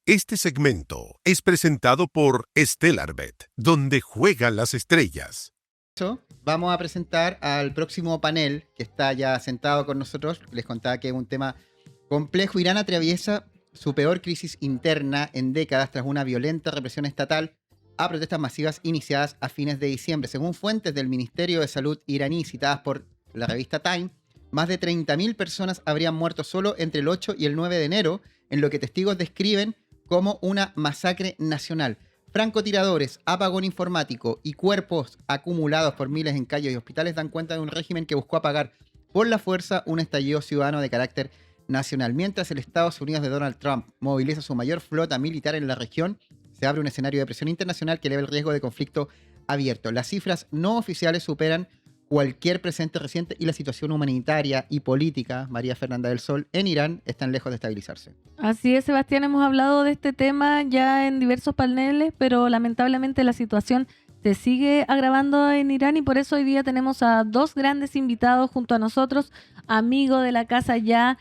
Este segmento es presentado por StellarBet, donde juegan las estrellas. Vamos a presentar al próximo panel que está ya sentado con nosotros. Les contaba que es un tema complejo. Irán atraviesa su peor crisis interna en décadas tras una violenta represión estatal a protestas masivas iniciadas a fines de diciembre. Según fuentes del Ministerio de Salud iraní citadas por la revista Time, más de 30.000 personas habrían muerto solo entre el 8 y el 9 de enero, en lo que testigos describen como una masacre nacional. Francotiradores, apagón informático y cuerpos acumulados por miles en calles y hospitales dan cuenta de un régimen que buscó apagar por la fuerza un estallido ciudadano de carácter nacional. Mientras el Estados Unidos de Donald Trump moviliza su mayor flota militar en la región, se abre un escenario de presión internacional que eleva el riesgo de conflicto abierto. Las cifras no oficiales superan cualquier presente reciente y la situación humanitaria y política, María Fernanda del Sol, en Irán están lejos de estabilizarse. Así es, Sebastián, hemos hablado de este tema ya en diversos paneles, pero lamentablemente la situación se sigue agravando en Irán y por eso hoy día tenemos a dos grandes invitados junto a nosotros, amigo de la casa ya,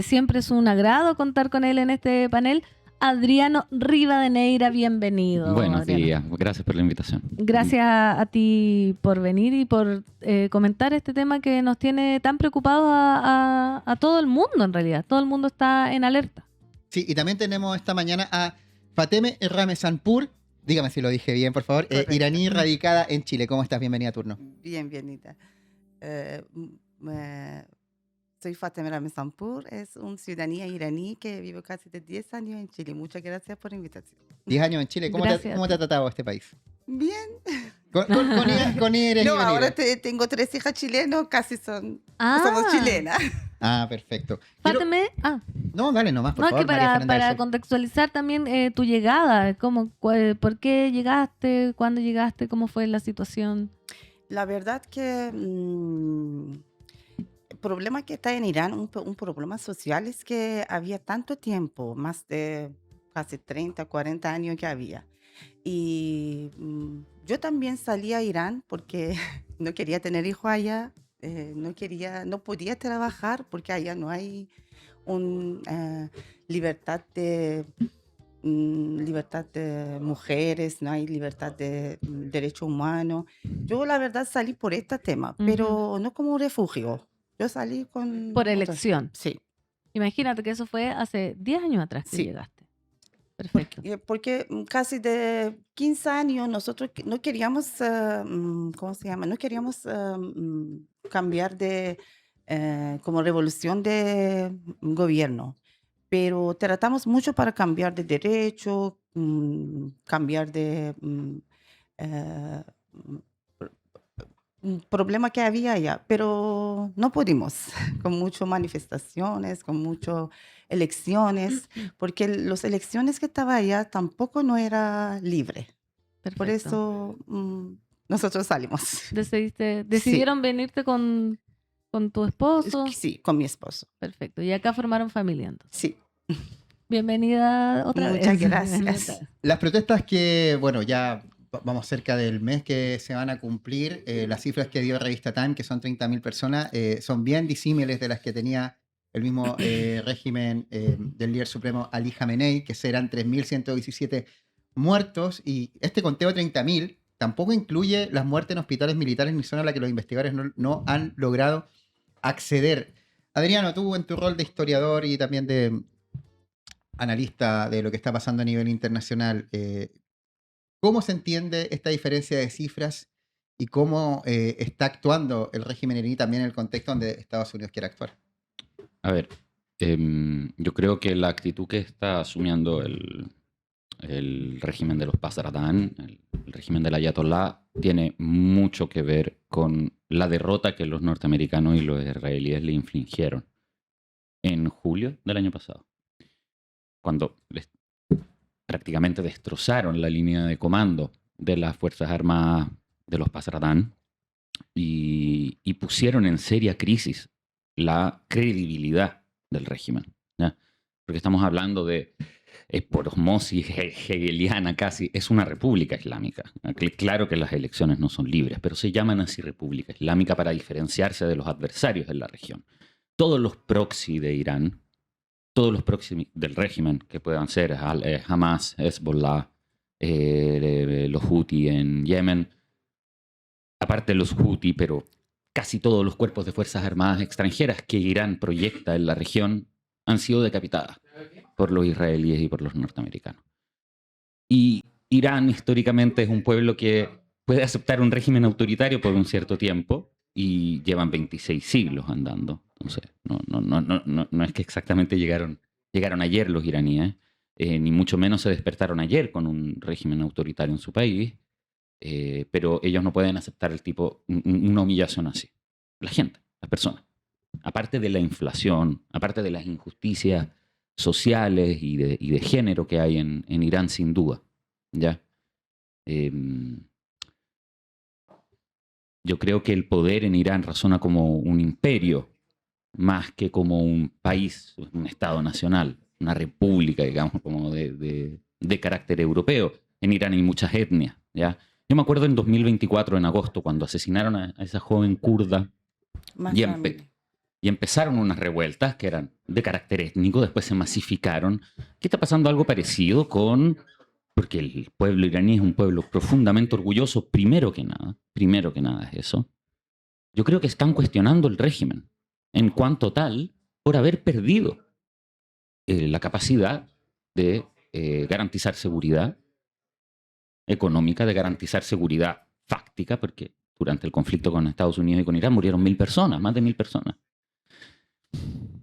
siempre es un agrado contar con él en este panel. Adriano Rivadeneira, bienvenido. Buenos Adriano. días, gracias por la invitación. Gracias a ti por venir y por comentar este tema que nos tiene tan preocupados a todo el mundo en realidad. Todo el mundo está en alerta. Sí, y también tenemos esta mañana a Fateme Ramezanpour, dígame si lo dije bien, por favor, iraní radicada en Chile. ¿Cómo estás? Bienvenida a turno. Bienvenida. Soy Fateme Ramezanpour, es una ciudadanía iraní que vive casi de 10 años en Chile. Muchas gracias por la invitación. 10 años en Chile. ¿Cómo te ha tratado este país? Bien. Con eres no, ahora tengo 3 hijas chilenas, casi somos chilenas. Ah, perfecto. Fateme, No, dale nomás, por no, favor. es que para contextualizar también tu llegada, ¿por qué llegaste? ¿Cuándo llegaste? ¿Cómo fue la situación? La verdad que el problema que está en Irán, un problema social, es que había tanto tiempo, más de casi 30, 40 años que había. Y yo también salí a Irán porque no quería tener hijos allá, no podía trabajar porque allá no hay libertad de mujeres, no hay libertad de derechos humanos. Yo la verdad salí por este tema, pero no como refugio. Yo salí por elección. Sí. Imagínate que eso fue hace 10 años atrás que llegaste. Perfecto. Porque casi de 15 años nosotros no queríamos, ¿cómo se llama? No queríamos cambiar de, como revolución de gobierno, pero tratamos mucho para cambiar de derecho, cambiar de un problema que había allá, pero no pudimos, con muchas manifestaciones, con muchas elecciones, porque las elecciones que estaba allá tampoco no era libre. Perfecto. Por eso nosotros salimos. ¿Decidieron venirte con tu esposo? Sí, con mi esposo. Perfecto. Y acá formaron familia entonces. Sí. Bienvenida otra vez. Muchas gracias. Las protestas que, bueno, ya vamos cerca del mes que se van a cumplir, las cifras que dio la revista Time, que son 30.000 personas, son bien disímiles de las que tenía el mismo régimen del líder supremo Ali Khamenei, que serán 3.117 muertos, y este conteo de 30.000 tampoco incluye las muertes en hospitales militares ni zona a la que los investigadores no han logrado acceder. Adriano, tú en tu rol de historiador y también de analista de lo que está pasando a nivel internacional, ¿cómo se entiende esta diferencia de cifras y cómo está actuando el régimen iraní también en el contexto donde Estados Unidos quiere actuar? A ver, yo creo que la actitud que está asumiendo el régimen de los Pasdaran, el régimen del Ayatollah, tiene mucho que ver con la derrota que los norteamericanos y los israelíes le infligieron en julio del año pasado, cuando prácticamente destrozaron la línea de comando de las Fuerzas Armadas de los Pasdaran y pusieron en seria crisis la credibilidad del régimen, ¿ya? Porque estamos hablando de, por osmosis hegeliana casi, es una república islámica. Claro que las elecciones no son libres, pero se llaman así república islámica para diferenciarse de los adversarios de la región. Todos los proxy de Irán todos los proxies del régimen, que puedan ser Hamas, Hezbollah, los Houthi en Yemen, aparte de los Houthi, pero casi todos los cuerpos de Fuerzas Armadas extranjeras que Irán proyecta en la región han sido decapitadas por los israelíes y por los norteamericanos. Y Irán históricamente es un pueblo que puede aceptar un régimen autoritario por un cierto tiempo y llevan 26 siglos andando. Entonces, no es que exactamente llegaron ayer los iraníes, ni mucho menos se despertaron ayer con un régimen autoritario en su país, pero ellos no pueden aceptar una humillación así. La gente, las personas. Aparte de la inflación, aparte de las injusticias sociales y de género que hay en Irán, sin duda. ¿Ya? Yo creo que el poder en Irán razona como un imperio, más que como un país, un Estado nacional, una república, digamos, como de carácter europeo. En Irán hay muchas etnias, ¿ya? Yo me acuerdo en 2024, en agosto, cuando asesinaron a esa joven kurda y empezaron unas revueltas que eran de carácter étnico, después se masificaron. ¿Qué está pasando? Algo parecido porque el pueblo iraní es un pueblo profundamente orgulloso, primero que nada es eso. Yo creo que están cuestionando el régimen en cuanto tal por haber perdido la capacidad de garantizar seguridad económica, de garantizar seguridad fáctica, porque durante el conflicto con Estados Unidos y con Irán murieron 1.000 personas, más de 1.000 personas.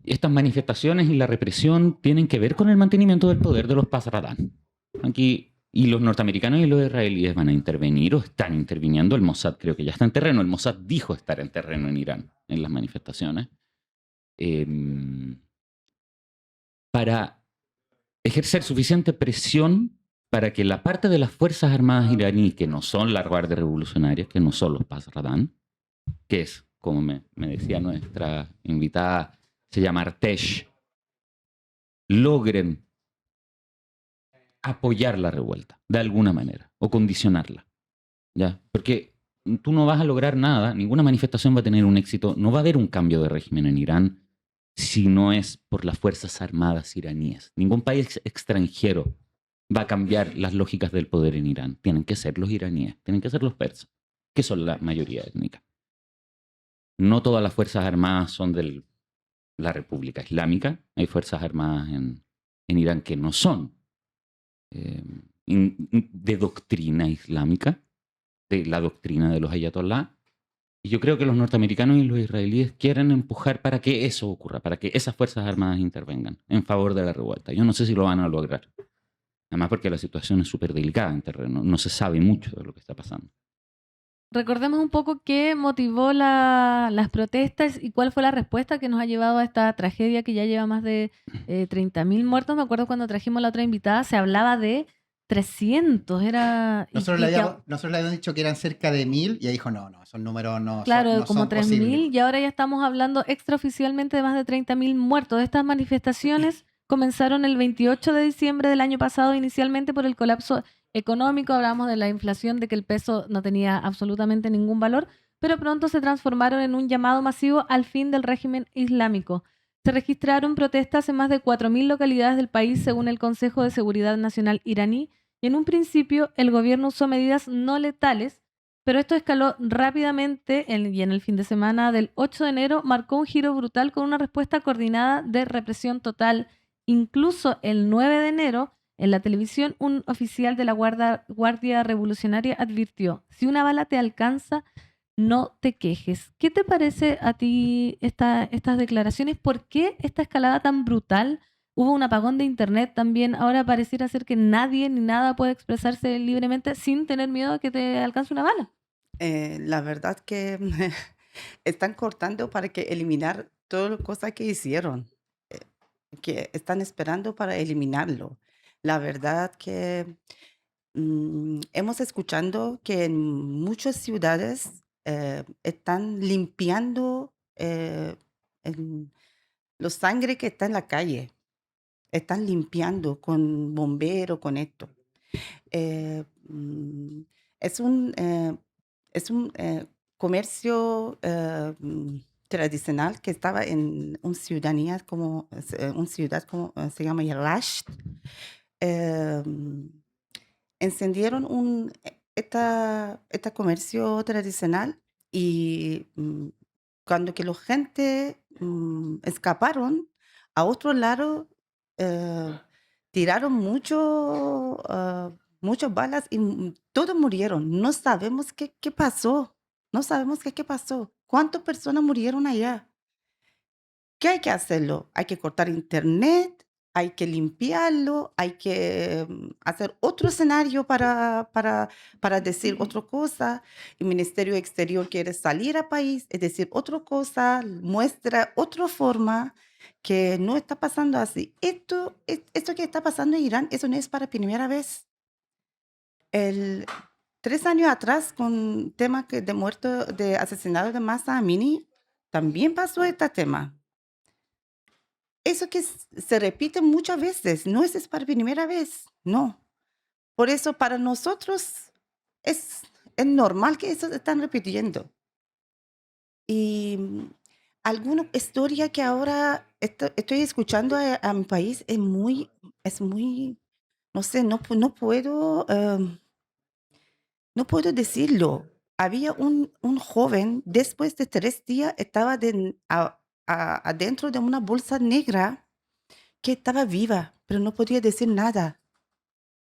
Estas manifestaciones y la represión tienen que ver con el mantenimiento del poder de los Pasradán. Aquí, y los norteamericanos y los israelíes van a intervenir o están interviniendo. El Mossad creo que ya está en terreno. El Mossad dijo estar en terreno en Irán en las manifestaciones. Para ejercer suficiente presión para que la parte de las Fuerzas Armadas iraníes, que no son la Guardia Revolucionaria, que no son los Pasradán, que es, como me decía nuestra invitada, se llama Artesh, logren apoyar la revuelta de alguna manera o condicionarla, ¿ya? Porque tú no vas a lograr nada, ninguna manifestación va a tener un éxito, no va a haber un cambio de régimen en Irán si no es por las Fuerzas Armadas iraníes. Ningún país extranjero va a cambiar las lógicas del poder en Irán. Tienen que ser los iraníes, tienen que ser los persas, que son la mayoría étnica. No todas las Fuerzas Armadas son de la República Islámica. Hay Fuerzas Armadas en Irán que no son de doctrina islámica, de la doctrina de los ayatolá. Y yo creo que los norteamericanos y los israelíes quieren empujar para que eso ocurra, para que esas Fuerzas Armadas intervengan en favor de la revuelta. Yo no sé si lo van a lograr. Además porque la situación es súper delicada en terreno. No se sabe mucho de lo que está pasando. Recordemos un poco qué motivó las protestas y cuál fue la respuesta que nos ha llevado a esta tragedia que ya lleva más de 30.000 muertos. Me acuerdo cuando trajimos a la otra invitada, se hablaba de 300. Nosotros le habíamos dicho que eran cerca de 1.000 y ella dijo, no, esos números no claro, son, no como son 3.000 posibles. y ahora ya estamos hablando extraoficialmente de más de 30.000 muertos. Estas manifestaciones comenzaron el 28 de diciembre del año pasado inicialmente por el colapso económico. Hablamos de la inflación, de que el peso no tenía absolutamente ningún valor, pero pronto se transformaron en un llamado masivo al fin del régimen islámico. Se registraron protestas en más de 4.000 localidades del país según el Consejo de Seguridad Nacional iraní y en un principio el gobierno usó medidas no letales, pero esto escaló rápidamente y en el fin de semana del 8 de enero marcó un giro brutal con una respuesta coordinada de represión total. Incluso el 9 de enero, en la televisión, un oficial de la Guardia Revolucionaria advirtió: si una bala te alcanza, no te quejes. ¿Qué te parece a ti estas declaraciones? ¿Por qué esta escalada tan brutal? Hubo un apagón de internet también. Ahora pareciera ser que nadie ni nada puede expresarse libremente sin tener miedo a que te alcance una bala. La verdad que están cortando para que eliminar todas las cosas que hicieron, eh, que están esperando para eliminarlo. La verdad que hemos escuchado que en muchas ciudades están limpiando el- los sangre que está en la calle. Están limpiando con bombero, con esto. Eh, mm, es un, eh, es un comercio tradicional que estaba en una ciudadanía como, una ciudad como se llama Rasht. Em, Encendieron esta comercio tradicional y cuando que la gente escaparon a otro lado, eh, tiraron muchas balas y todos murieron. No sabemos qué pasó. No sabemos qué pasó. ¿Cuántas personas murieron allá? ¿Qué hay que hacerlo? Hay que cortar internet, hay que limpiarlo, hay que hacer otro escenario para decir otra cosa. El Ministerio Exterior quiere salir al país, es decir, otra cosa, muestra otra forma que no está pasando así. Esto que está pasando en Irán, eso no es para primera vez. 3 años atrás, con tema de muerto, de asesinato de Masa Amini, también pasó este tema. Eso que se repite muchas veces, no es para primera vez, no. Por eso para nosotros es, es normal que eso se están repitiendo. Y alguna historia que ahora estoy escuchando a mi país es muy, no sé, no puedo decirlo. Había un joven, después de 3 días, estaba adentro de una bolsa negra que estaba viva, pero no podía decir nada.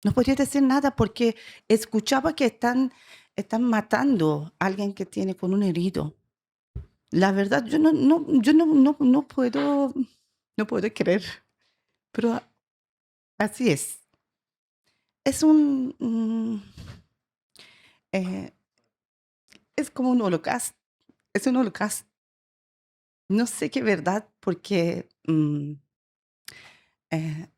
No podía decir nada porque escuchaba que están matando a alguien que tiene con un herido. La verdad, yo no puedo creer, pero así es. Es eh, es como un holocausto. Es un holocausto. No sé qué verdad, porque eh,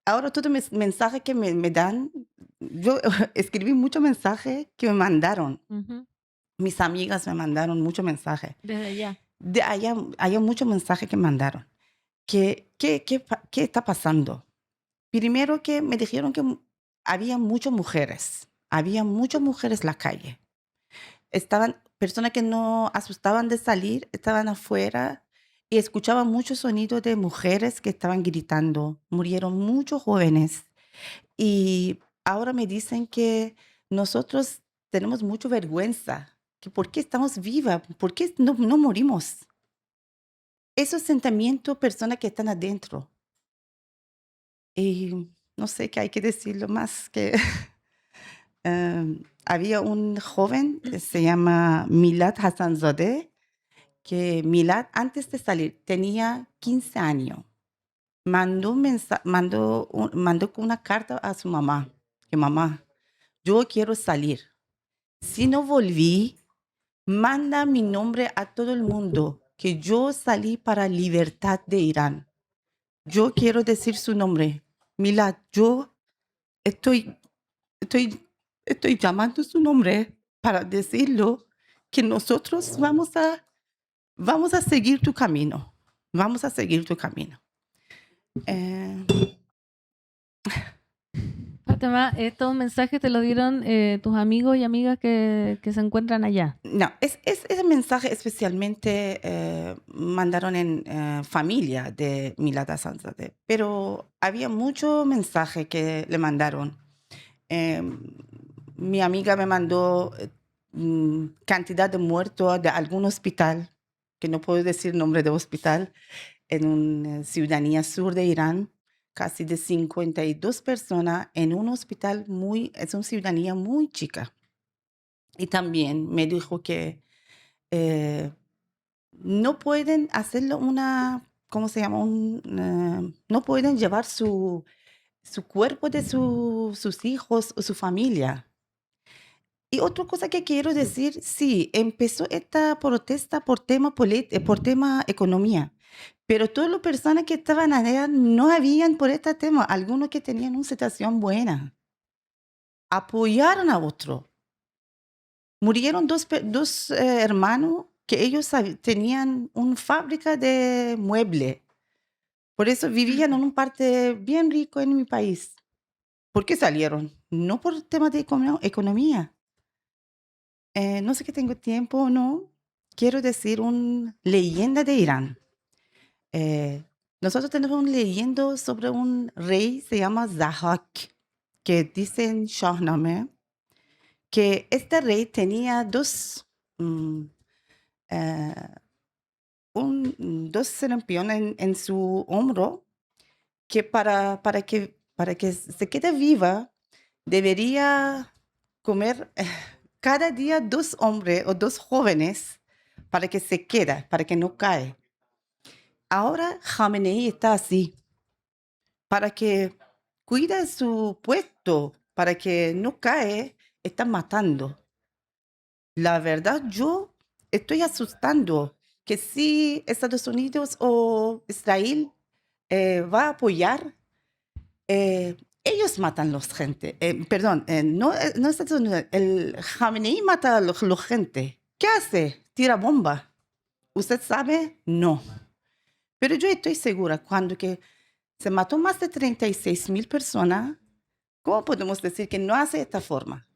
ahora todos los mensajes que me dan, yo escribí muchos mensajes que me mandaron. Ujú. Mis amigas me mandaron muchos mensajes. Desde allá. De allá, hay muchos mensajes que mandaron. ¿Qué está pasando? Primero que me dijeron que había muchas mujeres. Había muchas mujeres en la calle. Estaban personas que no asustaban de salir, estaban afuera y escuchaban muchos sonidos de mujeres que estaban gritando. Murieron muchos jóvenes. Y ahora me dicen que nosotros tenemos mucha vergüenza, que por qué estamos vivas, por qué no morimos. Esos sentimientos, personas que están adentro. Y no sé qué hay que decirlo más que había un joven que se llama Milad Hassanzadeh, que Milad antes de salir tenía 15 años. Mandó una carta a su mamá, que mamá, yo quiero salir. Si no volví, manda mi nombre a todo el mundo, que yo salí para libertad de Irán. Yo quiero decir su nombre. Milad, yo estoy, estoy, estoy llamando su nombre para decirlo que nosotros vamos a seguir tu camino. Vamos a seguir tu camino. Eh, Fátima, estos mensajes te los dieron tus amigos y amigas que se encuentran allá. No, ese mensaje especialmente mandaron en familia de Milad Hassanzadeh, pero había mucho mensaje que le mandaron. Mi amiga me mandó cantidad de muertos de algún hospital, que no puedo decir nombre de hospital, en una ciudadanía sur de Irán, casi de 52 personas en un hospital es una ciudadanía muy chica. Y también me dijo que no pueden hacerlo ¿cómo se llama? No pueden llevar su cuerpo de sus hijos o su familia. Y otra cosa que quiero decir, sí, empezó esta protesta por tema economía, pero todas las personas que estaban allá no habían por este tema, algunos que tenían una situación buena, apoyaron a otro. Murieron dos hermanos que ellos tenían una fábrica de muebles. Por eso vivían en un parte bien rico en mi país. ¿Por qué salieron? No por tema de economía. No sé que tengo tiempo o no. quiero decir una leyenda de Irán. Nosotros tenemos una leyenda sobre un rey, se llama Zahak, que dice en Shahnameh que este rey tenía eh, dos serpiones en su hombro, que para que se quede viva debería comer cada día 2 hombres o 2 jóvenes para que se quede, para que no cae. Ahora Khamenei está así, para que cuide su puesto, para que no cae, está matando. La verdad, yo estoy asustando que si Estados Unidos o Israel va a apoyar, ellos matan a los gente. Perdón, no Estados Unidos, el Khamenei mata a los gente. ¿Qué hace? Tira bomba. ¿Usted sabe? No. Pero yo estoy segura, cuando que se mató más de 36,000 personas, ¿cómo podemos decir que no hace de esta forma?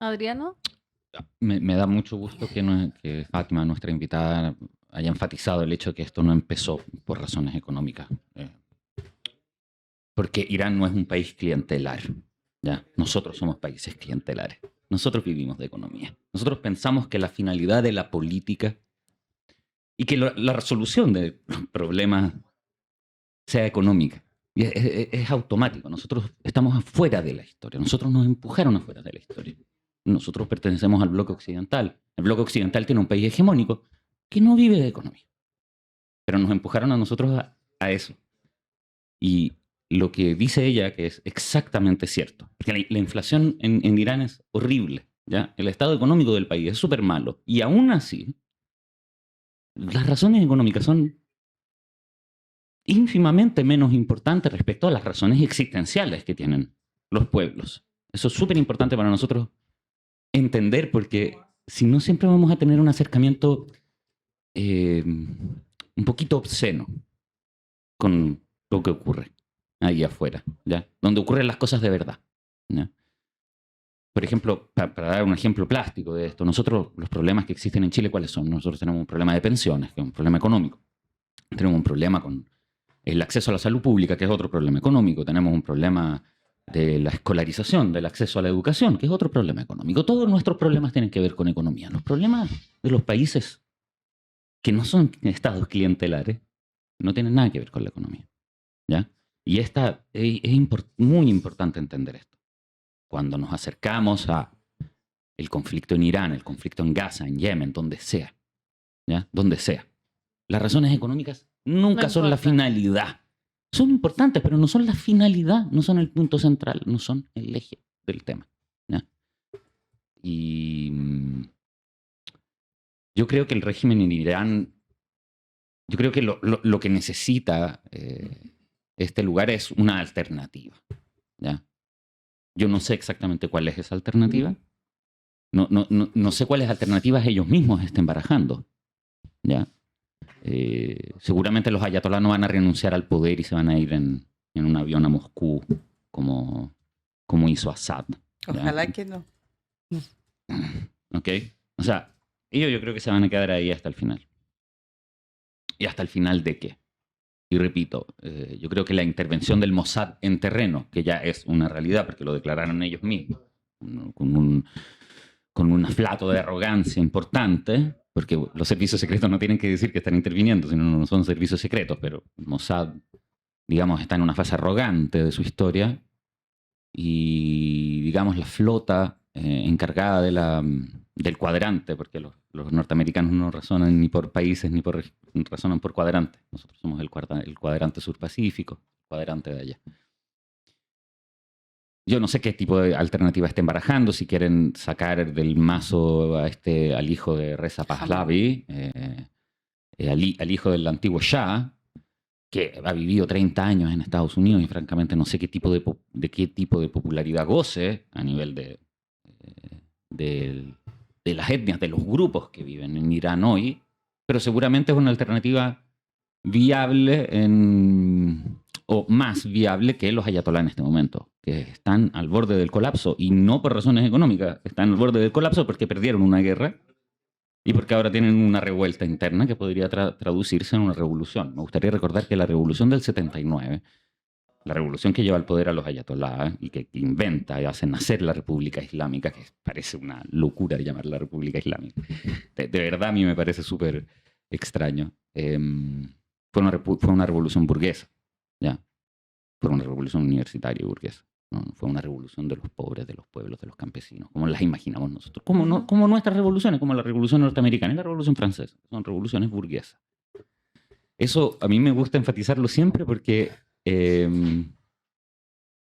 Adriano. Me da mucho gusto que Fátima, nuestra invitada, haya enfatizado el hecho de que esto no empezó por razones económicas. Porque Irán no es un país clientelar. ¿Ya? Nosotros somos países clientelares. Nosotros vivimos de economía. Nosotros pensamos que la finalidad de la política y que la resolución de los problemas sea económica. Y es automático. Nosotros estamos afuera de la historia. Nosotros nos empujaron afuera de la historia. Nosotros pertenecemos al bloque occidental. El bloque occidental tiene un país hegemónico que no vive de economía. Pero nos empujaron a nosotros a eso. Y lo que dice ella, que es exactamente cierto, porque la inflación en Irán es horrible, ¿ya? El estado económico del país es súper malo. Y aún así, las razones económicas son ínfimamente menos importantes respecto a las razones existenciales que tienen los pueblos. Eso es súper importante para nosotros entender, porque si no, siempre vamos a tener un acercamiento un poquito obsceno con lo que ocurre ahí afuera, ¿ya? Donde ocurren las cosas de verdad, ¿ya? Por ejemplo, para dar un ejemplo plástico de esto, nosotros, los problemas que existen en Chile, ¿cuáles son? Nosotros tenemos un problema de pensiones, que es un problema económico. Tenemos un problema con el acceso a la salud pública, que es otro problema económico. Tenemos un problema de la escolarización, del acceso a la educación, que es otro problema económico. Todos nuestros problemas tienen que ver con economía. Los problemas de los países que no son estados clientelares no tienen nada que ver con la economía, ¿ya? Y es muy importante entender esto. Cuando nos acercamos a el conflicto en Irán, el conflicto en Gaza, en Yemen, donde sea, ¿ya? Donde sea. Las razones económicas nunca son la finalidad. Son importantes, pero no son la finalidad, no son el punto central, no son el eje del tema, ¿ya? Y yo creo que el régimen en Irán, yo creo que lo que necesita este lugar es una alternativa, ¿ya? Yo no sé exactamente cuál es esa alternativa. No sé cuáles alternativas ellos mismos estén barajando, ¿ya? Seguramente los ayatolás no van a renunciar al poder y se van a ir en un avión a Moscú como hizo Assad, ¿ya? Ojalá que no. ¿Ok? O sea, ellos yo creo que se van a quedar ahí hasta el final. ¿Y hasta el final de qué? Y repito, yo creo que la intervención del Mossad en terreno, que ya es una realidad porque lo declararon ellos mismos, ¿no? con un aflato de arrogancia importante, porque los servicios secretos no tienen que decir que están interviniendo, sino no son servicios secretos, pero el Mossad, digamos, está en una fase arrogante de su historia, y, digamos, la flota encargada del cuadrante, porque los norteamericanos no razonan ni por países ni razonan por cuadrantes. Nosotros somos el cuadrante surpacífico, el cuadrante de allá. Yo no sé qué tipo de alternativa estén barajando, si quieren sacar del mazo al hijo de Reza Pahlavi, al hijo del antiguo Shah, que ha vivido 30 años en Estados Unidos y francamente no sé qué tipo de popularidad goce a nivel de las etnias, de los grupos que viven en Irán hoy, pero seguramente es una alternativa viable en o más viable que los ayatolás en este momento, que están al borde del colapso, y no por razones económicas, están al borde del colapso porque perdieron una guerra y porque ahora tienen una revuelta interna que podría traducirse en una revolución. Me gustaría recordar que la revolución del 79, la revolución que lleva al poder a los ayatolás y que inventa y hace nacer la República Islámica, que parece una locura llamarla República Islámica, de verdad a mí me parece súper extraño, fue una revolución burguesa, ¿ya? Fue una revolución universitaria burguesa. No fue una revolución de los pobres, de los pueblos, de los campesinos, como las imaginamos nosotros. Como, no, como nuestras revoluciones, como la revolución norteamericana y la revolución francesa. Son revoluciones burguesas. Eso a mí me gusta enfatizarlo siempre porque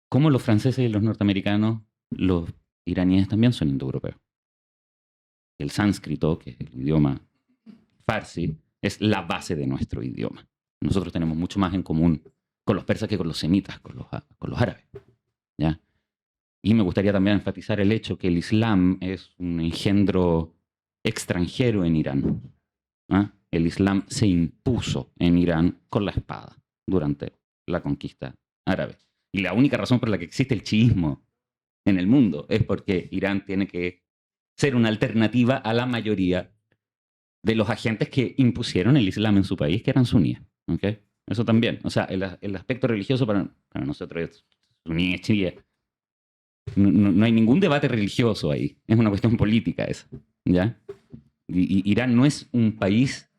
como los franceses y los norteamericanos, los iraníes también son indoeuropeos. El sánscrito, que es el idioma farsi, es la base de nuestro idioma. Nosotros tenemos mucho más en común con los persas que con los semitas, con los árabes, ¿ya? Y me gustaría también enfatizar el hecho que el Islam es un engendro extranjero en Irán. ¿Ah? El Islam se impuso en Irán con la espada durante la conquista árabe. Y la única razón por la que existe el chiismo en el mundo es porque Irán tiene que ser una alternativa a la mayoría de los agentes que impusieron el Islam en su país, que eran suníes. ¿Okay? Eso también. O sea, el aspecto religioso para nosotros es suní, chií. No hay ningún debate religioso ahí. Es una cuestión política esa. ¿Ya? Y Irán no es un país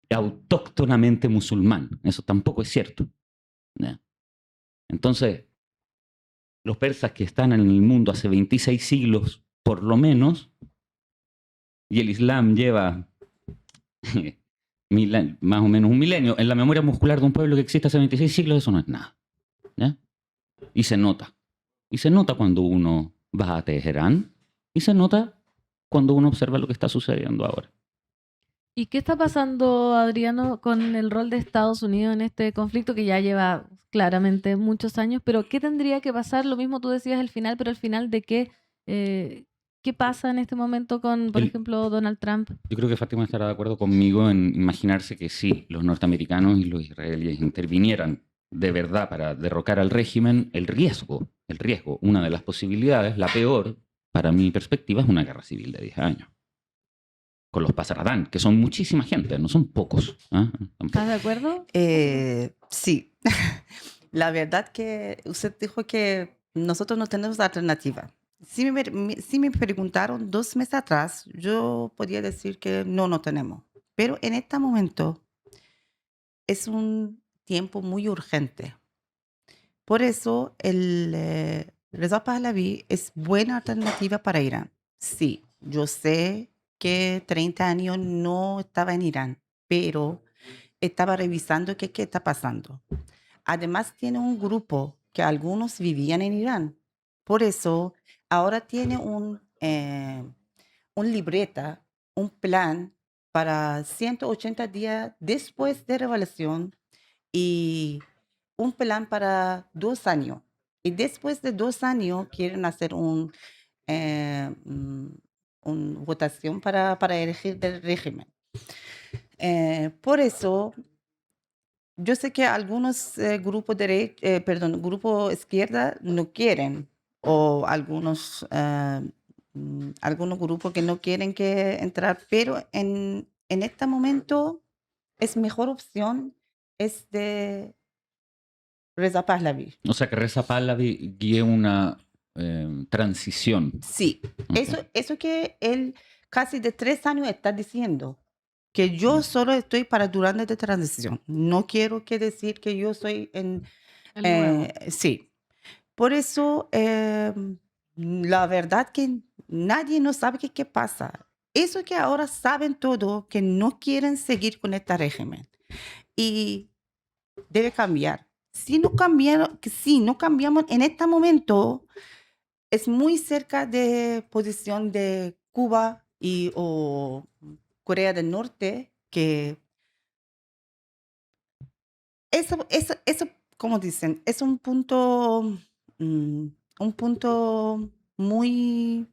autóctonamente musulmán. Eso tampoco es cierto. ¿Ya? Entonces, los persas que están en el mundo hace 26 siglos, por lo menos, y el Islam lleva más o menos un milenio, en la memoria muscular de un pueblo que existe hace 26 siglos, eso no es nada. ¿Ya? Y se nota. Y se nota cuando uno va a Teherán, y se nota cuando uno observa lo que está sucediendo ahora. ¿Y qué está pasando, Adriano, con el rol de Estados Unidos en este conflicto que ya lleva claramente muchos años? Pero ¿qué tendría que pasar? Lo mismo tú decías al final, pero al final de qué pasa en este momento con, por ejemplo, Donald Trump. Yo creo que Fátima estará de acuerdo conmigo en imaginarse que si los norteamericanos y los israelíes intervinieran de verdad para derrocar al régimen, el riesgo, una de las posibilidades, la peor, para mi perspectiva, es una guerra civil de 10 años. Con los Pasaradán, que son muchísima gente, no son pocos. ¿Eh? ¿Estás de acuerdo? Sí. La verdad que usted dijo que nosotros no tenemos alternativa. Si me preguntaron 2 meses atrás, yo podría decir que no tenemos. Pero en este momento es un tiempo muy urgente. Por eso el Reza Pahlavi es buena alternativa para Irán. Sí, yo sé que 30 años no estaba en Irán, pero estaba revisando qué está pasando. Además, tiene un grupo que algunos vivían en Irán. Por eso, ahora tiene un libreta, un plan para 180 días después de revelación y un plan para 2 años. Y después de 2 años quieren hacer una votación para elegir del régimen. Por eso, yo sé que algunos grupos izquierda no quieren, o algunos grupos que no quieren que entrar, pero en este momento es mejor opción es de Reza Pahlavi. O sea, que Reza Pahlavi guíe una transición. Sí, Okay. eso que él casi de 3 años está diciendo, que yo solo estoy para durante de transición. No quiero que decir que yo soy en... El nuevo. Sí. Por eso, la verdad que nadie no sabe qué pasa. Eso que ahora saben todo, que no quieren seguir con este régimen. Y debe cambiar. Si no cambiamos en este momento, es muy cerca de posición de Cuba o Corea del Norte, que eso, como dicen, es un punto muy,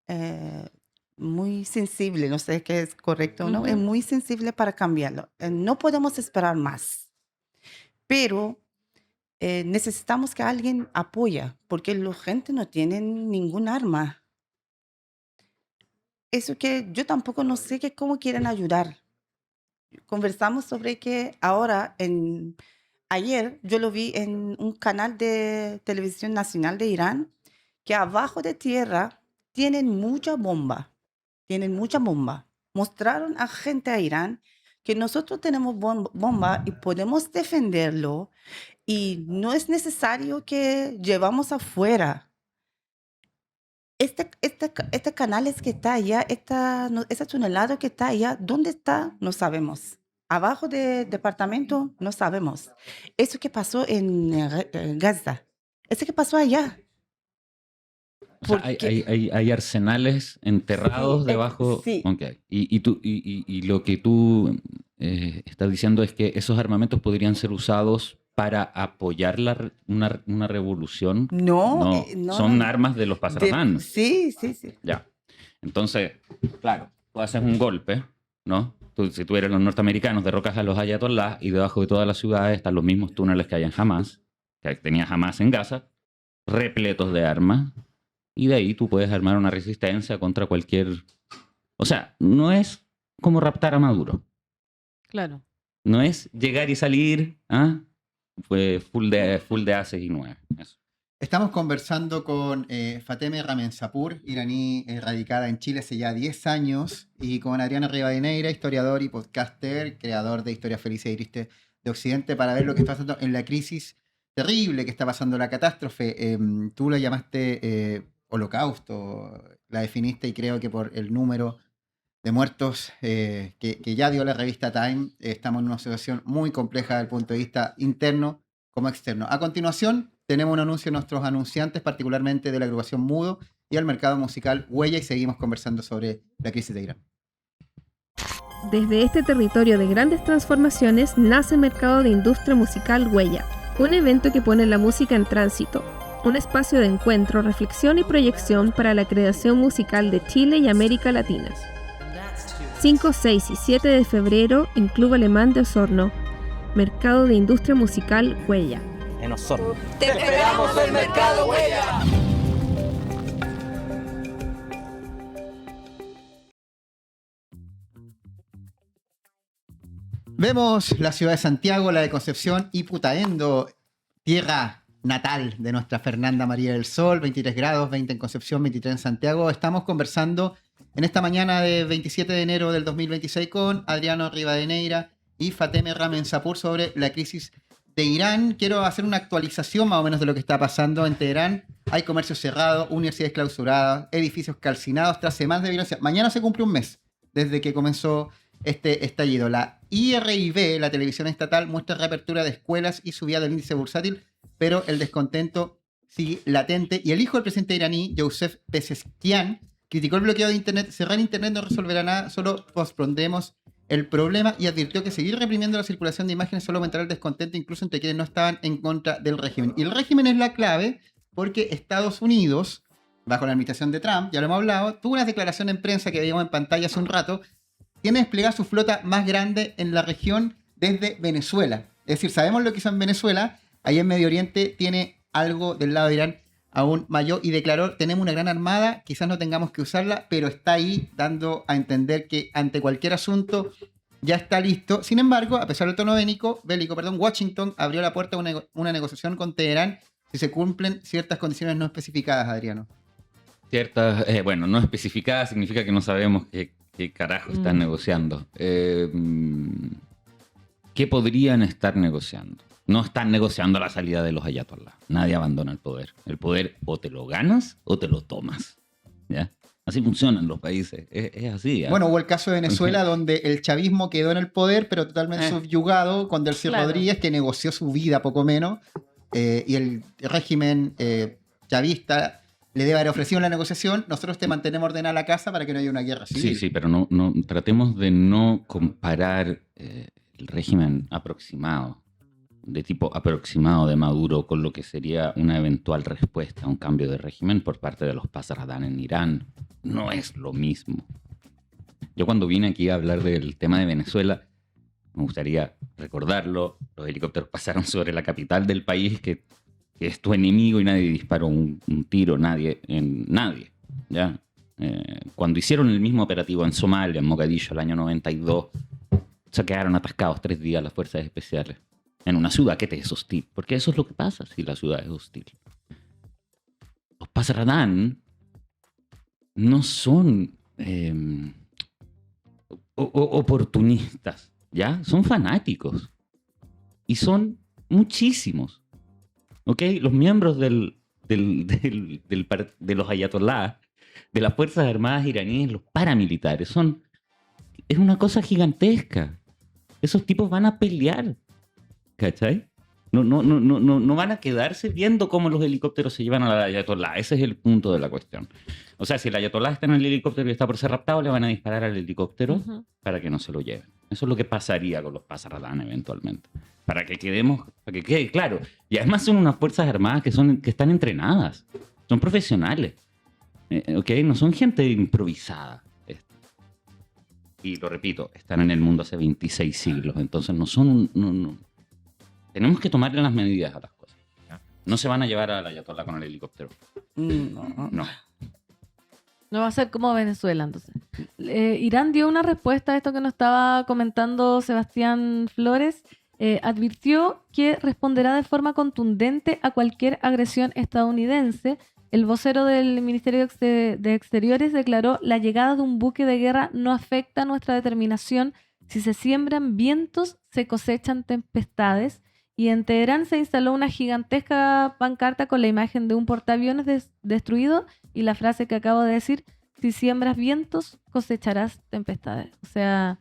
eh, muy sensible, no sé qué es correcto o no, es muy sensible para cambiarlo. No podemos esperar más, pero necesitamos que alguien apoye, porque la gente no tiene ningún arma. Eso que yo tampoco no sé que cómo quieren ayudar. Conversamos sobre que ahora, ayer yo lo vi en un canal de televisión nacional de Irán, que abajo de tierra tienen mucha bomba. Mostraron a gente a Irán que nosotros tenemos bomba y podemos defenderlo y no es necesario que llevamos afuera. Este canal es que está allá, esa tonelada que está allá, ¿dónde está? No sabemos. Abajo del departamento, no sabemos. Eso que pasó en Gaza, eso que pasó allá. O sea, hay arsenales enterrados Sí, debajo. sí. Ok. Y lo que tú estás diciendo es que esos armamentos podrían ser usados para apoyar una revolución. No, Son armas de los Pasartán. Sí. Ya. Entonces, claro, tú haces un golpe, ¿no? Si tú eres los norteamericanos, derrocas a los ayatolás y debajo de todas las ciudades están los mismos túneles que hay en Hamas, que tenía Hamas en Gaza, repletos de armas. Y de ahí tú puedes armar una resistencia contra cualquier... O sea, no es como raptar a Maduro. Claro. No es llegar y salir, Fue full de ases y nueve. Eso. Estamos conversando con Fateme Ramensapur, iraní radicada en Chile hace ya 10 años, y con Adriano Rivadeneira, historiador y podcaster, creador de Historias Felices y Tristes de Occidente, para ver lo que está pasando en la crisis terrible que está pasando, la catástrofe. Tú la llamaste holocausto, la definiste, y creo que por el número de muertos que ya dio la revista Time, estamos en una situación muy compleja desde el punto de vista interno como externo. A continuación, tenemos un anuncio de nuestros anunciantes, particularmente de la agrupación Mudo y al mercado musical Huella, y seguimos conversando sobre la crisis de Irán. Desde este territorio de grandes transformaciones nace el mercado de industria musical Huella, un evento que pone la música en tránsito, un espacio de encuentro, reflexión y proyección para la creación musical de Chile y América Latina. 5, 6 y 7 de febrero en Club Alemán de Osorno. Mercado de Industria Musical Huella. En Osorno. ¡Te esperamos en Mercado Huella! Vemos la ciudad de Santiago, la de Concepción y Putaendo, tierra natal de nuestra Fernanda María del Sol, 23 grados, 20 en Concepción, 23 en Santiago. Estamos conversando en esta mañana de 27 de enero del 2026 con Adriano Rivadeneira y Fateme Ramensapur sobre la crisis de Irán. Quiero hacer una actualización más o menos de lo que está pasando en Teherán. Hay comercio cerrado, universidades clausuradas, edificios calcinados tras semanas de violencia. Mañana se cumple un mes desde que comenzó este estallido. La IRIB, la televisión estatal, muestra reapertura de escuelas y subida del índice bursátil, pero el descontento sigue latente. Y el hijo del presidente iraní, Youssef Pezeshkian, criticó el bloqueo de Internet. Cerrar Internet no resolverá nada, solo pospondremos el problema, y advirtió que seguir reprimiendo la circulación de imágenes solo aumentará el descontento, incluso entre quienes no estaban en contra del régimen. Y el régimen es la clave porque Estados Unidos, bajo la administración de Trump, ya lo hemos hablado, tuvo una declaración en prensa que veíamos en pantalla hace un rato, tiene desplegada su flota más grande en la región desde Venezuela. Es decir, sabemos lo que hizo en Venezuela, ahí en Medio Oriente tiene algo del lado de Irán aún mayor, y declaró: tenemos una gran armada, quizás no tengamos que usarla, pero está ahí dando a entender que ante cualquier asunto ya está listo. Sin embargo, a pesar del tono bélico, Washington abrió la puerta a una negociación con Teherán si se cumplen ciertas condiciones no especificadas, Adriano. Ciertas, no especificadas significa que no sabemos qué carajo están negociando. ¿Qué podrían estar negociando? No están negociando la salida de los ayatolás. Nadie abandona el poder. El poder o te lo ganas o te lo tomas. ¿Ya? Así funcionan los países. Es así. ¿Ya? Bueno, hubo el caso de Venezuela, donde el chavismo quedó en el poder, pero totalmente subyugado, con Delcy Rodríguez, que negoció su vida poco menos, y el régimen chavista le debe haber ofrecido la negociación: nosotros te mantenemos ordenada la casa para que no haya una guerra civil. Sí, pero no tratemos de no comparar el régimen aproximado, de tipo aproximado de Maduro, con lo que sería una eventual respuesta a un cambio de régimen por parte de los Pasartán en Irán. No es lo mismo. Yo cuando vine aquí a hablar del tema de Venezuela, me gustaría recordarlo, los helicópteros pasaron sobre la capital del país, que es tu enemigo, y nadie disparó un tiro, nadie, ¿ya? Cuando hicieron el mismo operativo en Somalia, en Mogadiscio, el año 92, se quedaron atascados 3 días las fuerzas especiales en una ciudad que te es hostil, porque eso es lo que pasa si la ciudad es hostil. Los Pasradán no son oportunistas, ¿ya? Son fanáticos. Y son muchísimos. ¿Ok? Los miembros de los ayatolás, de las Fuerzas Armadas iraníes, los paramilitares, es una cosa gigantesca. Esos tipos van a pelear. ¿Cachai? No van a quedarse viendo cómo los helicópteros se llevan a la ayatolá. Ese es el punto de la cuestión. O sea, si el ayatolá está en el helicóptero y está por ser raptado, le van a disparar al helicóptero para que no se lo lleven. Eso es lo que pasaría con los Pasradán eventualmente. Para que quede claro. Y además son unas fuerzas armadas que están entrenadas. Son profesionales. ¿Ok? No son gente improvisada. Y lo repito, están en el mundo hace 26 siglos. Entonces no son tenemos que tomarle las medidas a las cosas. No se van a llevar a la ayatolá con el helicóptero. No. No va a ser como Venezuela, entonces. Irán dio una respuesta a esto que nos estaba comentando Sebastián Flores. Advirtió que responderá de forma contundente a cualquier agresión estadounidense. El vocero del Ministerio de Exteriores declaró: la llegada de un buque de guerra no afecta nuestra determinación. Si se siembran vientos, se cosechan tempestades. Y en Teherán se instaló una gigantesca pancarta con la imagen de un portaaviones destruido y la frase que acabo de decir: si siembras vientos, cosecharás tempestades. O sea,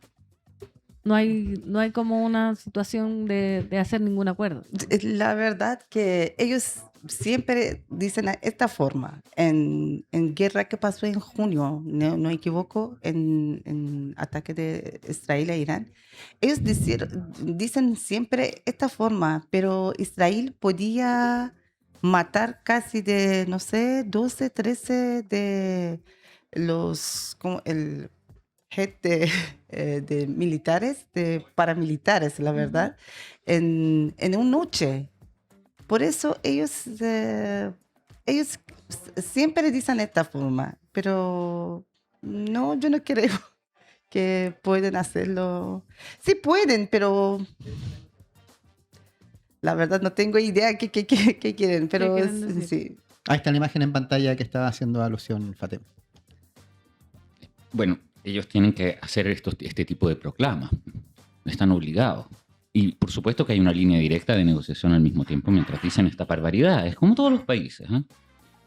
no hay como una situación de hacer ningún acuerdo. La verdad que ellos siempre dicen esta forma. En guerra que pasó en junio, no me equivoco, en ataque de Israel a Irán, ellos dicen siempre esta forma, pero Israel podía matar casi de, no sé, 12, 13 de los, como el head de militares, de paramilitares, la verdad, en una noche. Por eso ellos siempre dicen esta forma, pero no, yo no creo que pueden hacerlo. Sí pueden, pero la verdad no tengo idea qué quieren, pero sí. Ahí está la imagen en pantalla que estaba haciendo alusión Fatem. Bueno, ellos tienen que hacer este tipo de proclamas. Están obligados. Y por supuesto que hay una línea directa de negociación al mismo tiempo mientras dicen esta barbaridad. Es como todos los países.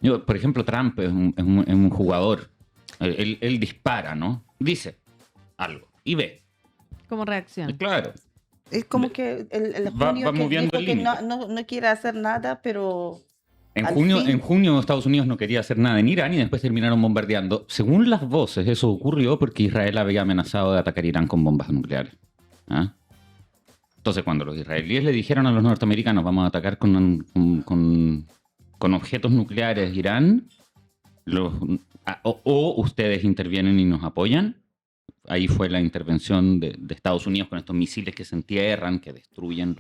Por ejemplo, Trump es un jugador. Él dispara, ¿no? Dice algo y ve. Como reacción. Claro. Es como que el junio va que moviendo dijo el que no quiere hacer nada, pero... En junio Estados Unidos no quería hacer nada en Irán y después terminaron bombardeando. Según las voces, eso ocurrió porque Israel había amenazado de atacar Irán con bombas nucleares. Entonces, cuando los israelíes le dijeron a los norteamericanos vamos a atacar con objetos nucleares Irán, o ustedes intervienen y nos apoyan, ahí fue la intervención de Estados Unidos con estos misiles que se entierran, que destruyen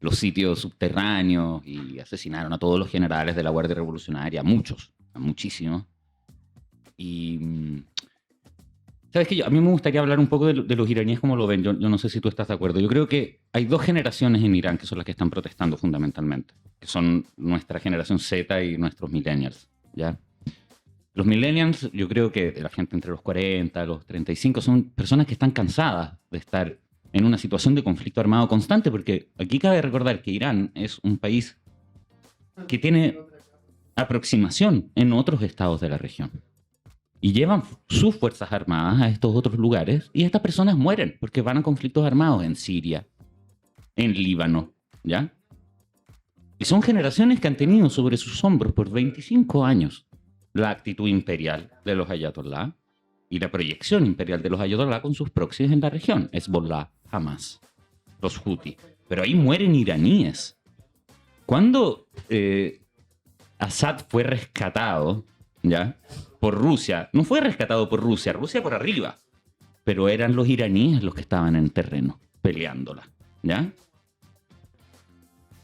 los sitios subterráneos y asesinaron a todos los generales de la Guardia Revolucionaria, muchísimos. Y... ¿Sabes qué? A mí me gustaría hablar un poco de los iraníes, cómo lo ven. Yo no sé si tú estás de acuerdo. Yo creo que hay 2 generaciones en Irán que son las que están protestando fundamentalmente, que son nuestra generación Z y nuestros millennials, ¿ya? Los millennials, yo creo que la gente entre los 40, los 35, son personas que están cansadas de estar en una situación de conflicto armado constante, porque aquí cabe recordar que Irán es un país que tiene aproximación en otros estados de la región. Y llevan sus fuerzas armadas a estos otros lugares y estas personas mueren porque van a conflictos armados en Siria, en Líbano, ¿ya? Y son generaciones que han tenido sobre sus hombros por 25 años la actitud imperial de los ayatolá y la proyección imperial de los ayatolá con sus proxies en la región, Hezbollah, Hamas, los Houthi. Pero ahí mueren iraníes. Cuando Assad fue rescatado, ¿ya?, por Rusia, no fue rescatado por Rusia por arriba, pero eran los iraníes los que estaban en terreno. peleándola, ¿ya?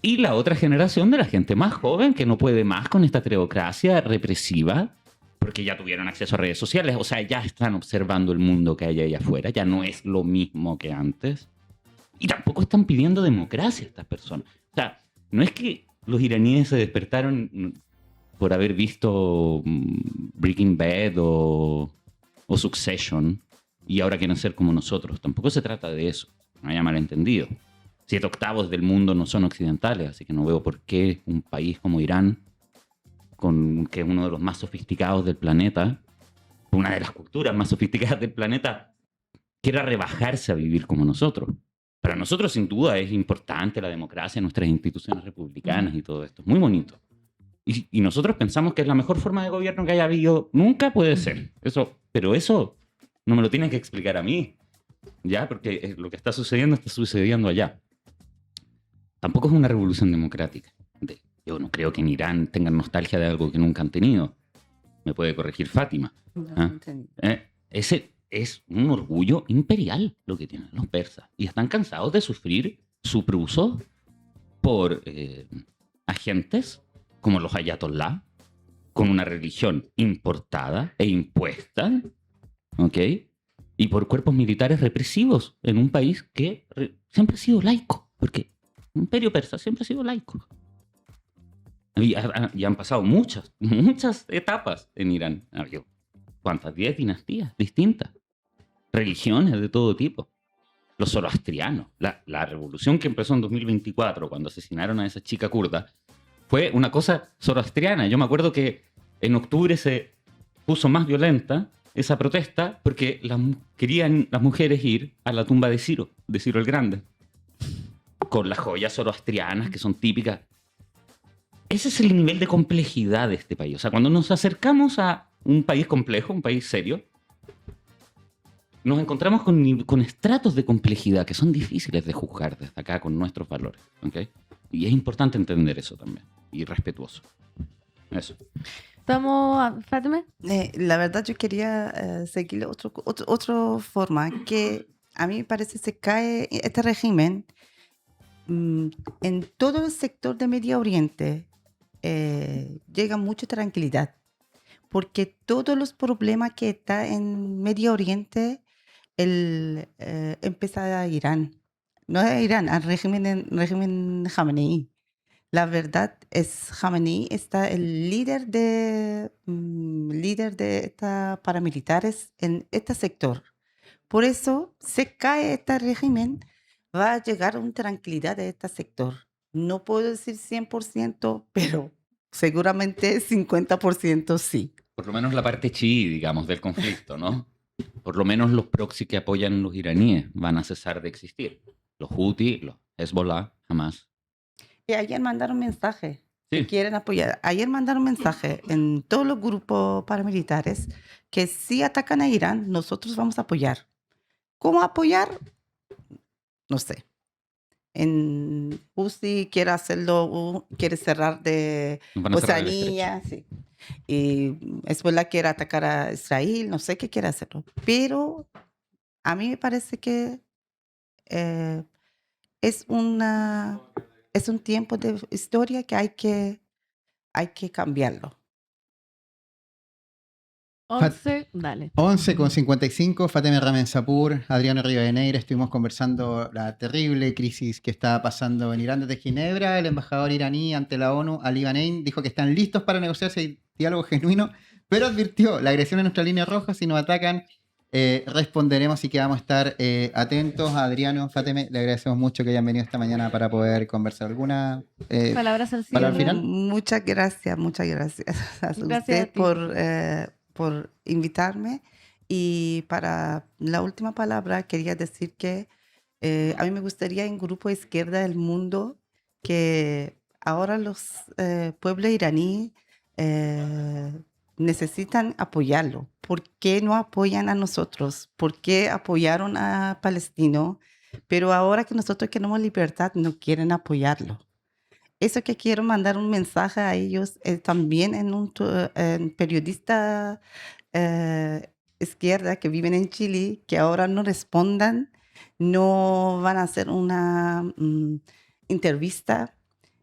Y la otra generación de la gente más joven que no puede más con esta teocracia represiva, porque ya tuvieron acceso a redes sociales, o sea, ya están observando el mundo que hay ahí afuera, ya no es lo mismo que antes. Y tampoco están pidiendo democracia estas personas. O sea, no es que los iraníes se despertaron por haber visto Breaking Bad o Succession y ahora quieren ser como nosotros. Tampoco se trata de eso, no haya malentendido. 7/8 del mundo no son occidentales, así que no veo por qué un país como Irán, que es uno de los más sofisticados del planeta, una de las culturas más sofisticadas del planeta, quiera rebajarse a vivir como nosotros. Para nosotros, sin duda, es importante la democracia, nuestras instituciones republicanas y todo esto. Es muy bonito. Y nosotros pensamos que es la mejor forma de gobierno que haya habido. Nunca puede ser. Pero eso no me lo tienen que explicar a mí, ¿ya? Porque lo que está sucediendo allá. Tampoco es una revolución democrática. Yo no creo que en Irán tengan nostalgia de algo que nunca han tenido. Me puede corregir Fátima. No, Ese es un orgullo imperial lo que tienen los persas. Y están cansados de sufrir su uso por agentes como los ayatolá, con una religión importada e impuesta, ¿ok? Y por cuerpos militares represivos en un país que siempre ha sido laico, porque el imperio persa siempre ha sido laico. Y han pasado muchas etapas en Irán. Ha habido, ¿cuántas? 10 dinastías distintas. Religiones de todo tipo. Los zoroastrianos. La revolución que empezó en 2024, cuando asesinaron a esa chica kurda, fue una cosa zoroastriana. Yo me acuerdo que en octubre se puso más violenta esa protesta porque querían las mujeres ir a la tumba de Ciro el Grande, con las joyas zoroastrianas que son típicas. Ese es el nivel de complejidad de este país. O sea, cuando nos acercamos a un país complejo, un país serio, nos encontramos con estratos de complejidad que son difíciles de juzgar desde acá con nuestros valores, ¿okay? Y es importante entender eso también, y respetuoso. Eso. ¿Estamos, Fátima? La verdad yo quería seguir otra forma que a mí me parece se cae este régimen en todo el sector de Medio Oriente. Llega mucha tranquilidad porque todos los problemas que está en Medio Oriente empieza a Irán, no es Irán, al régimen Jamenei. La verdad es Jamenei está el líder de paramilitares en este sector. Por eso se cae este régimen, va a llegar una tranquilidad de este sector. No puedo decir 100%, pero seguramente 50% sí. Por lo menos la parte chií, digamos, del conflicto, ¿no? Por lo menos los proxy que apoyan los iraníes van a cesar de existir. Los Houthi, los Hezbollah, Hamas. Y ayer mandaron mensaje Sí. que quieren apoyar. Ayer mandaron mensaje en todos los grupos paramilitares que si atacan a Irán, nosotros vamos a apoyar. ¿Cómo apoyar? No sé. En Houthi quiere hacerlo, quiere cerrar de Van a cerrar el Oceanía, sí. Y Hezbollah quiere atacar a Israel, no sé qué quiere hacerlo. Pero a mí me parece que es un tiempo de historia que hay que cambiarlo. 11, dale. 11:55, Fátima Ramensapur, Adriano Rivadeneira, estuvimos conversando la terrible crisis que está pasando en Irán desde Ginebra. El embajador iraní ante la ONU, Ali Banein, dijo que están listos para negociar ese diálogo genuino, pero advirtió la agresión en nuestra línea roja. Si nos atacan, responderemos y que vamos a estar atentos. A Adriano, Fátima, le agradecemos mucho que hayan venido esta mañana para poder conversar. ¿Alguna Palabras al para el cierre. final? Muchas gracias a Gracias a usted ti. por invitarme. Y para la última palabra quería decir que a mí me gustaría en Grupo Izquierda del Mundo que ahora los pueblos iraníes necesitan apoyarlo. ¿Por qué no apoyan a nosotros? ¿Por qué apoyaron a Palestino? Pero ahora que nosotros queremos libertad, no quieren apoyarlo. Eso que quiero mandar un mensaje a ellos también en periodista izquierda que viven en Chile, que ahora no respondan no van a hacer una entrevista.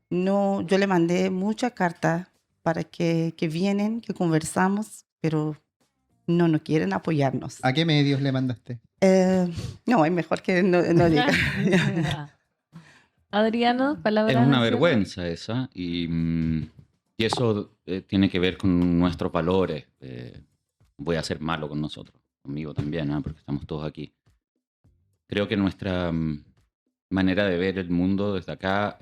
No, yo le mandé mucha carta para que vienen, que conversamos, pero no quieren apoyarnos. ¿A qué medios le mandaste? No, es mejor que no diga. Adriano, palabras. Es una al cierre. vergüenza esa y eso tiene que ver con nuestros valores. Voy a ser malo con nosotros, conmigo también, porque estamos todos aquí. Creo que nuestra manera de ver el mundo desde acá,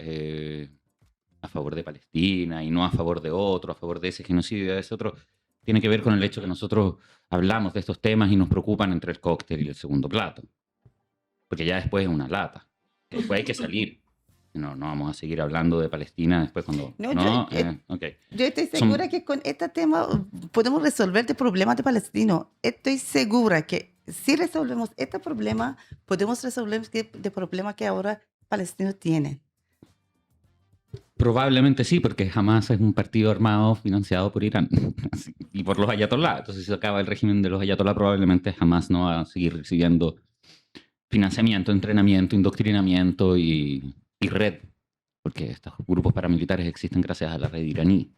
a favor de Palestina y no a favor de otro, a favor de ese genocidio y de ese otro, tiene que ver con el hecho que nosotros hablamos de estos temas y nos preocupan entre el cóctel y el segundo plato. Porque ya después es una lata. Después hay que salir. No vamos a seguir hablando de Palestina después cuando... Okay. Yo estoy segura que con este tema podemos resolver el problema de Palestino. Estoy segura que si resolvemos este problema, podemos resolver el problema que ahora palestinos tienen. Probablemente sí, porque Hamas es un partido armado financiado por Irán y por los ayatolá. Entonces, si se acaba el régimen de los ayatolá, probablemente Hamas no va a seguir recibiendo financiamiento, entrenamiento, indoctrinamiento y red, porque estos grupos paramilitares existen gracias a la red iraní,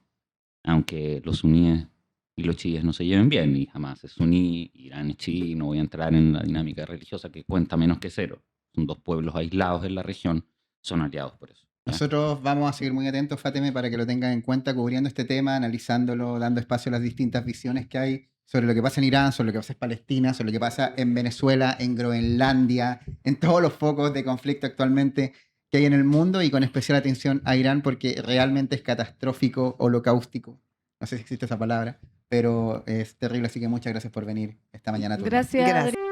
aunque los suníes y los chiíes no se lleven bien, y Hamas es suní, Irán es chií, no voy a entrar en la dinámica religiosa que cuenta menos que cero. Son dos pueblos aislados en la región, son aliados por eso. Nosotros vamos a seguir muy atentos, Fátima, para que lo tengan en cuenta, cubriendo este tema, analizándolo, dando espacio a las distintas visiones que hay sobre lo que pasa en Irán, sobre lo que pasa en Palestina, sobre lo que pasa en Venezuela, en Groenlandia, en todos los focos de conflicto actualmente que hay en el mundo, y con especial atención a Irán, porque realmente es catastrófico, holocáustico. No sé si existe esa palabra, pero es terrible, así que muchas gracias por venir esta mañana. Gracias. Gracias.